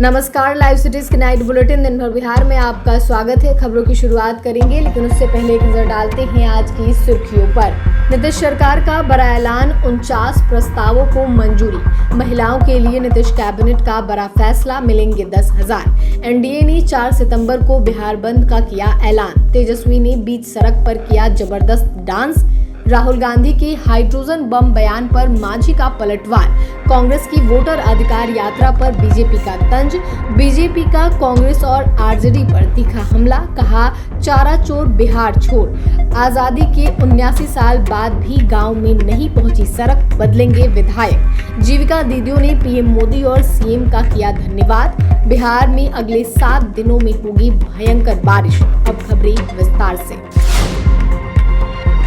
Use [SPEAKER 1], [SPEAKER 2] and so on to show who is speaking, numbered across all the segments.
[SPEAKER 1] नमस्कार, live cities के night bulletin दिन भर बिहार में आपका स्वागत है। खबरों की शुरुआत करेंगे, लेकिन उससे पहले एक नजर डालते हैं आज की सुर्खियों पर। नीतीश सरकार का बड़ा ऐलान, 49 प्रस्तावों को मंजूरी। महिलाओं के लिए नीतीश कैबिनेट का बड़ा फैसला, मिलेंगे 10,000। एनडीए ने 4 सितंबर को बिहार बंद का किया ऐलान। तेजस्वी ने बीच सड़क पर किया जबरदस्त डांस। राहुल गांधी के हाइड्रोजन बम बयान पर मांझी का पलटवार। कांग्रेस की वोटर अधिकार यात्रा पर बीजेपी का तंज। बीजेपी का कांग्रेस और आरजेडी पर तीखा हमला, कहा चारा चोर बिहार छोड़। आजादी के 79 साल बाद भी गांव में नहीं पहुंची सड़क, बदलेंगे विधायक। जीविका दीदियों ने पीएम मोदी और सीएम का किया धन्यवाद। बिहार में अगले 7 दिनों में होगी भयंकर बारिश। अब खबरें विस्तार से।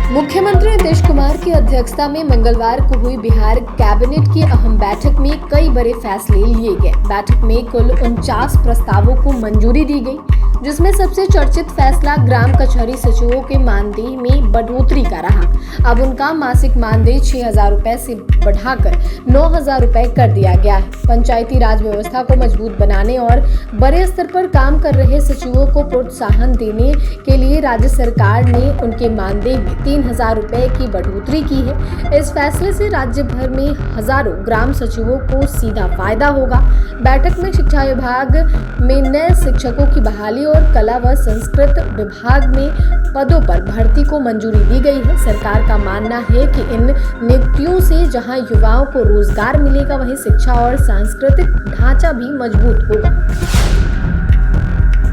[SPEAKER 1] मुख्यमंत्री नीतीश कुमार की अध्यक्षता में मंगलवार को हुई बिहार कैबिनेट की अहम बैठक में कई बड़े फैसले लिए गए। बैठक में कुल 49 प्रस्तावों को मंजूरी दी गई, जिसमें सबसे चर्चित फैसला ग्राम कचहरी सचिवों के मानदेय में बढ़ोतरी का रहा। अब उनका मासिक मानदेय 6,000 रुपए से बढ़ाकर 9,000 रुपए कर दिया गया है। पंचायती राज व्यवस्था को मजबूत बनाने और बड़े स्तर पर काम कर रहे सचिवों को प्रोत्साहन देने के लिए राज्य सरकार ने उनके मानदेय में 3,000 रुपए की बढ़ोतरी की है। इस फैसले से राज्य भर में हजारों ग्राम सचिवों को सीधा फायदा होगा। बैठक में शिक्षा विभाग में नए शिक्षकों की बहाली और कला व संस्कृत विभाग में पदों पर भर्ती को मंजूरी दी गई है। सरकार का मानना है कि इन नियुक्तियों से जहां युवाओं को रोजगार मिलेगा, वहीं शिक्षा और सांस्कृतिक ढांचा भी मजबूत होगा।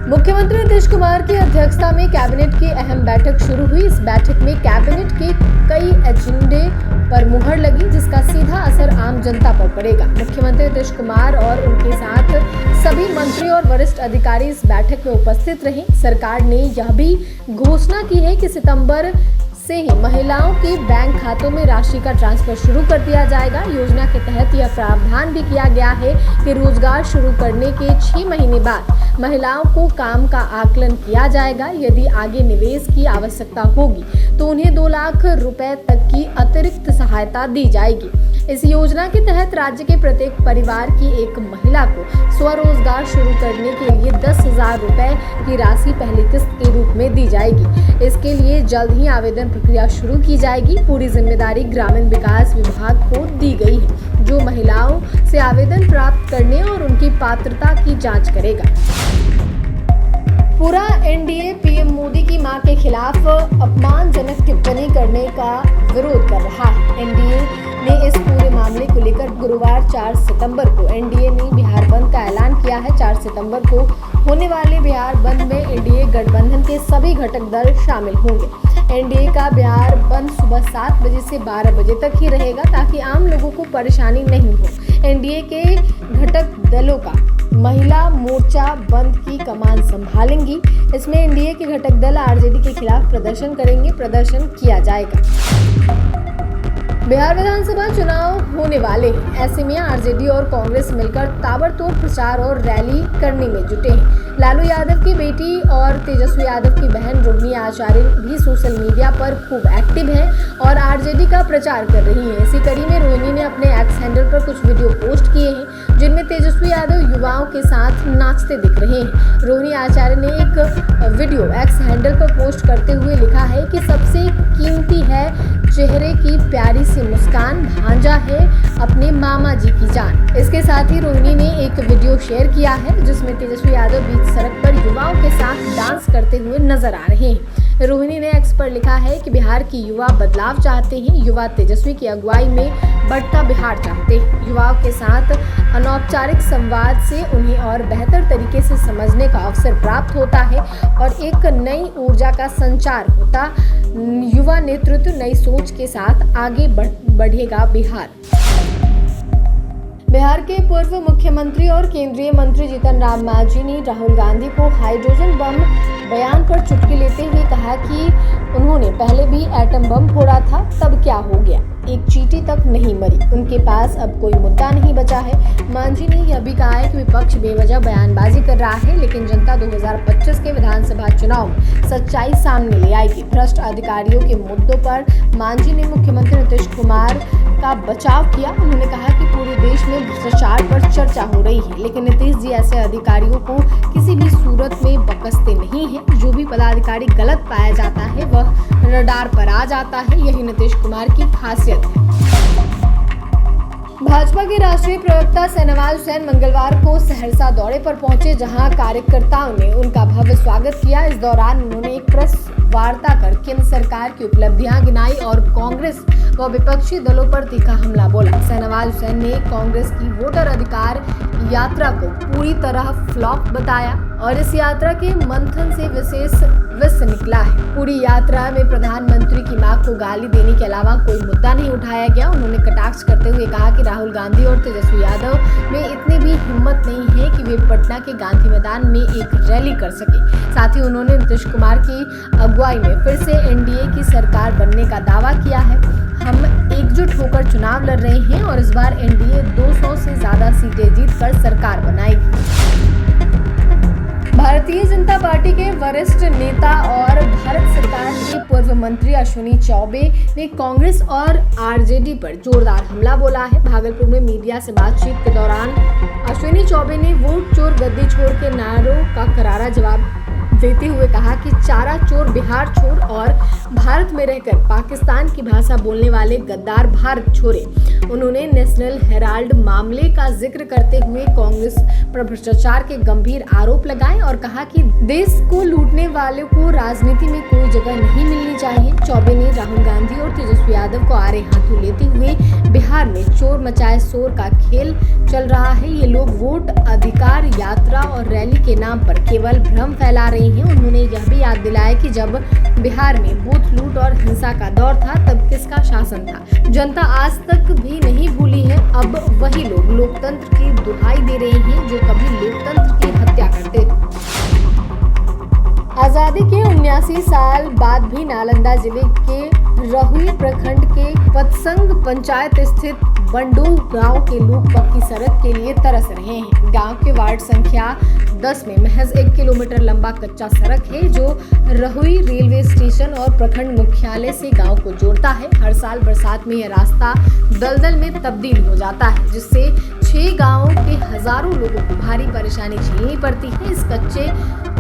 [SPEAKER 1] मुख्यमंत्री नीतीश कुमार की अध्यक्षता में कैबिनेट की अहम बैठक शुरू हुई। इस बैठक में कैबिनेट के कई एजेंडे पर मुहर लगी, जिसका सीधा असर आम जनता पर पड़ेगा। मुख्यमंत्री नीतीश कुमार और उनके साथ सभी मंत्री और वरिष्ठ अधिकारी इस बैठक में उपस्थित रहे। सरकार ने यह भी घोषणा की है कि सितंबर से ही महिलाओं के बैंक खातों में राशि का ट्रांसफर शुरू कर दिया जाएगा। योजना के तहत यह प्रावधान भी किया गया है कि रोजगार शुरू करने के 6 महीने बाद महिलाओं को काम का आकलन किया जाएगा। यदि आगे निवेश की आवश्यकता होगी तो उन्हें 2 लाख रुपए तक की अतिरिक्त सहायता दी जाएगी। इस योजना के तहत राज्य के प्रत्येक परिवार की एक महिला को स्वरोजगार शुरू करने के लिए 10,000 रुपए की राशि पहली किस्त के रूप में दी जाएगी। इसके लिए जल्द ही आवेदन प्रक्रिया शुरू की जाएगी। पूरी जिम्मेदारी ग्रामीण विकास विभाग को दी गई है, जो महिलाओं से आवेदन प्राप्त करने और उनकी पात्रता की जांच करेगा। पूरा एनडीए पीएम मोदी की मां के खिलाफ अपमानजनक टिप्पणी करने का विरोध कर रहा है। एनडीए ने इस पूरे मामले को लेकर गुरुवार 4 सितंबर को एनडीए ने बिहार बंद का ऐलान किया है। 4 सितंबर को होने वाले बिहार बंद में एनडीए गठबंधन के सभी घटक दल शामिल होंगे। एनडीए का बिहार बंद सुबह 7 बजे से 12 बजे तक ही रहेगा, ताकि आम लोगों को परेशानी नहीं हो। एनडीए के घटक दलों का महिला मोर्चा बंद की कमान संभालेंगी। इसमें एनडीए के घटक दल आरजेडी के खिलाफ प्रदर्शन करेंगे। प्रदर्शन किया जाएगा। बिहार विधानसभा चुनाव होने वाले हैं, ऐसे में आरजेडी और कांग्रेस मिलकर ताबड़तोड़ प्रचार और रैली करने में जुटे हैं। लालू यादव की बेटी और तेजस्वी यादव की बहन रोहिणी आचार्य भी सोशल मीडिया पर खूब एक्टिव हैं और आरजेडी का प्रचार कर रही हैं। इसी कड़ी में रोहिणी ने अपने एक्स हैंडल पर कुछ वीडियो पोस्ट किए हैं, जिनमें तेजस्वी यादव युवाओं के साथ नाचते दिख रहे हैं। रोहिणी आचार्य ने एक वीडियो एक्स हैंडल पर पोस्ट करते हुए लिखा है कि सबसे कीमती है चेहरे की प्यारी सी मुस्कान, भांजा है अपने मामा जी की जान। इसके साथ ही रोहिणी ने एक वीडियो शेयर किया है, जिसमें तेजस्वी यादव बीच सड़क पर युवाओं के साथ डांस करते हुए नजर आ रहे हैं। रोहिणी ने एक्स पर लिखा है कि बिहार की युवा बदलाव चाहते हैं। युवा तेजस्वी की अगुवाई में बढ़ता बिहार चाहते हैं। युवाओं के साथ अनौपचारिक संवाद से उन्हें और बेहतर तरीके से समझने का अवसर प्राप्त होता है और एक नई ऊर्जा का संचार होता। युवा नेतृत्व नई सोच के साथ आगे बढ़ेगा बिहार। बिहार के पूर्व मुख्यमंत्री और केंद्रीय मंत्री जीतन राम मांझी ने राहुल गांधी को हाइड्रोजन बम बयान पर चुटकी लेते हुए कहा कि उन्होंने पहले भी एटम बम फोड़ा था, तब क्या हो गया, एक चींटी तक नहीं मरी, उनके पास अब कोई मुद्दा नहीं बचा है। मांझी ने यह भी कहा है कि विपक्ष बेवजह बयानबाजी कर रहा है, लेकिन जनता 2025 के विधानसभा चुनाव में सच्चाई सामने ले आएगी। भ्रष्ट अधिकारियों के मुद्दों पर मांझी ने मुख्यमंत्री नीतीश कुमार का बचाव किया। उन्होंने कहा कि पूरे देश में भ्रष्टाचार पर चर्चा हो रही है, लेकिन नीतीश जी ऐसे अधिकारियों को किसी भी सूरत में बख्शते नहीं है। जो भी पदाधिकारी गलत पाया जाता है वह रडार पर आ जाता है, यही नीतीश कुमार की खासियत है। भाजपा के राष्ट्रीय प्रवक्ता शाहनवाज हुसैन मंगलवार को सहरसा दौरे पर पहुंचे, जहां कार्यकर्ताओं ने उनका भव्य स्वागत किया। इस दौरान उन्होंने एक प्रेस वार्ता कर केंद्र सरकार की उपलब्धियां गिनाई और कांग्रेस व विपक्षी दलों पर तीखा हमला बोला। शाहनवाज हुसैन ने कांग्रेस की वोटर अधिकार यात्रा को पूरी तरह फ्लॉप बताया और इस यात्रा के मंथन से विशेष विष निकला है। पूरी यात्रा में प्रधानमंत्री की मां को गाली देने के अलावा कोई मुद्दा नहीं उठाया गया। उन्होंने कटाक्ष करते हुए कहा कि राहुल गांधी और तेजस्वी यादव में इतनी भी हिम्मत नहीं है कि वे पटना के गांधी मैदान में एक रैली कर सके। साथ ही उन्होंने नीतीश कुमार की अगुवाई में फिर से एनडीए की सरकार बनने का दावा किया है। हम एकजुट होकर चुनाव लड़ रहे हैं और इस बार एनडीए 200 से ज्यादा सीटें जीतकर सरकार बनाएगी। भारतीय जनता पार्टी के वरिष्ठ नेता और भारत सरकार के पूर्व मंत्री अश्विनी चौबे ने कांग्रेस और आरजेडी पर जोरदार हमला बोला है। भागलपुर में मीडिया से बातचीत के दौरान अश्विनी चौबे ने वोट चोर गद्दी छोड़ के नारों का करारा जवाब देते हुए कहा कि चारा चोर बिहार छोड़ और भारत में रहकर पाकिस्तान की भाषा बोलने वाले गद्दार भारत छोड़े। उन्होंने नेशनल हेराल्ड मामले का जिक्र करते हुए कांग्रेस पर भ्रष्टाचार के गंभीर आरोप लगाए और कहा कि देश को लूटने वालों को राजनीति में कोई जगह नहीं मिलनी चाहिए। चौबे ने राहुल गांधी और तेजस्वी यादव को आड़े हाथों लेते हुए बिहार में चोर मचाए शोर का खेल चल रहा है, ये लोग वोट अधिकार यात्रा और रैली के नाम पर केवल भ्रम फैला रहे हैं। उन्होंने यह भी याद दिलाया कि जब बिहार में बूथ लूट और हिंसा का दौर था तब किसका शासन था, जनता आज तक भी नहीं भूली है। अब वही लोग लोकतंत्र की दुहाई दे रहे हैं जो कभी लोकतंत्र की हत्या करते थे। आजादी के 79 साल बाद भी नालंदा जिले के रहुई प्रखंड के पतसंग पंचायत स्थित बंडू गांव के लोग पक्की सड़क के लिए तरस रहे हैं। गांव के वार्ड संख्या 10 में महज 1 किलोमीटर लंबा कच्चा सड़क है जो रहुई रेलवे स्टेशन और प्रखंड मुख्यालय से गांव को जोड़ता है। हर साल बरसात में यह रास्ता दलदल में तब्दील हो जाता है, जिससे 6 गांवों के हजारों लोगों को भारी परेशानी झेलनी पड़ती है। इस कच्चे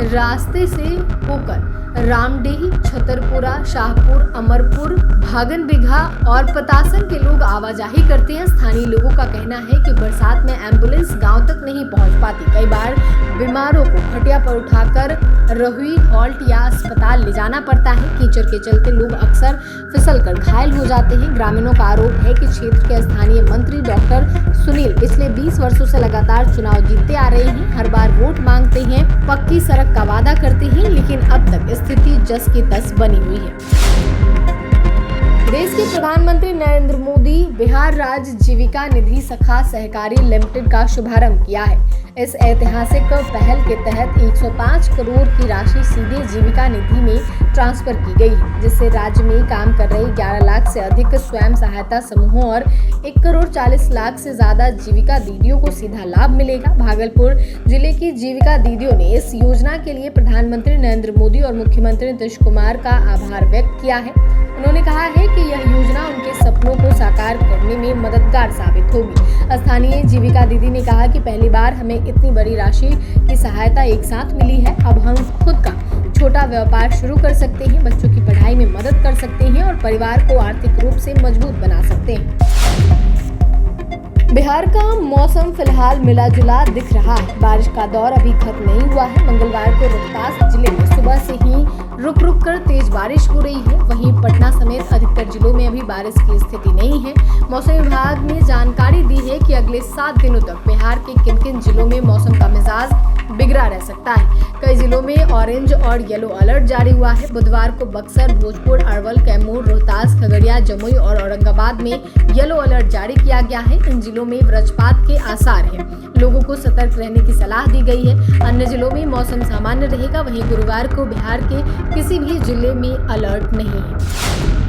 [SPEAKER 1] रास्ते से होकर रामडीह, छतरपुरा, शाहपुर, अमरपुर, भागन बिघा और पतासन के लोग आवाजाही करते हैं। स्थानीय लोगों का कहना है कि बरसात में एम्बुलेंस गांव तक नहीं पहुंच पाती। कई बार बीमारों को खटिया पर उठाकर रहुई हॉल्ट या अस्पताल ले जाना पड़ता है। कीचड़ के चलते लोग अक्सर फिसलकर घायल हो जाते हैं। ग्रामीणों का आरोप है कि क्षेत्र के स्थानीय मंत्री डॉक्टर सुनील पिछले 20 वर्षों से लगातार चुनाव जीतते आ रहे हैं। हर बार वोट मांगते हैं, पक्की सड़क का वादा करते हैं, लेकिन अब तक स्थिति जस की तस बनी हुई है। देश के प्रधानमंत्री नरेंद्र मोदी बिहार राज्य जीविका निधि सखा सहकारी लिमिटेड का शुभारंभ किया है। इस ऐतिहासिक पहल के तहत 105 करोड़ की राशि सीधे जीविका निधि में ट्रांसफर की गई है, जिससे राज्य में काम कर रहे 11 लाख से अधिक स्वयं सहायता समूहों और 1 करोड़ 40 लाख से ज्यादा जीविका दीदियों को सीधा लाभ मिलेगा। भागलपुर जिले की जीविका दीदियों ने इस योजना के लिए प्रधानमंत्री नरेंद्र मोदी और मुख्यमंत्री नीतीश कुमार का आभार व्यक्त किया है। उन्होंने कहा है कि यह योजना उनके सपनों को साकार करने में मददगार साबित होगी। स्थानीय जीविका दीदी ने कहा कि पहली बार हमें इतनी बड़ी राशि की सहायता एक साथ मिली है। अब हम खुद का छोटा व्यापार शुरू कर सकते हैं, बच्चों की पढ़ाई में मदद कर सकते हैं और परिवार को आर्थिक रूप से मजबूत बना सकते हैं। बिहार का मौसम फिलहाल मिला जुला दिख रहा है। बारिश का दौर अभी खत्म नहीं हुआ है। मंगलवार को रोहतास जिले में सुबह से ही रुक रुक कर तेज बारिश हो रही है। वहीं पटना समेत अधिकतर जिलों में अभी बारिश की स्थिति नहीं है। मौसम विभाग ने जानकारी दी है कि अगले 7 दिनों तक बिहार के किन किन जिलों में मौसम का मिजाज बिगड़ा रह सकता है। कई जिलों में ऑरेंज और येलो अलर्ट जारी हुआ है। बुधवार को बक्सर, भोजपुर, अरवल, कैमूर, रोहतास, खगड़िया, जमुई और औरंगाबाद में येलो अलर्ट जारी किया गया है। इन जिलों में वज्रपात के आसार हैं। लोगों को सतर्क रहने की सलाह दी गई है। अन्य जिलों में मौसम सामान्य रहेगा। वहीं गुरुवार को बिहार के किसी भी जिले में अलर्ट नहीं है।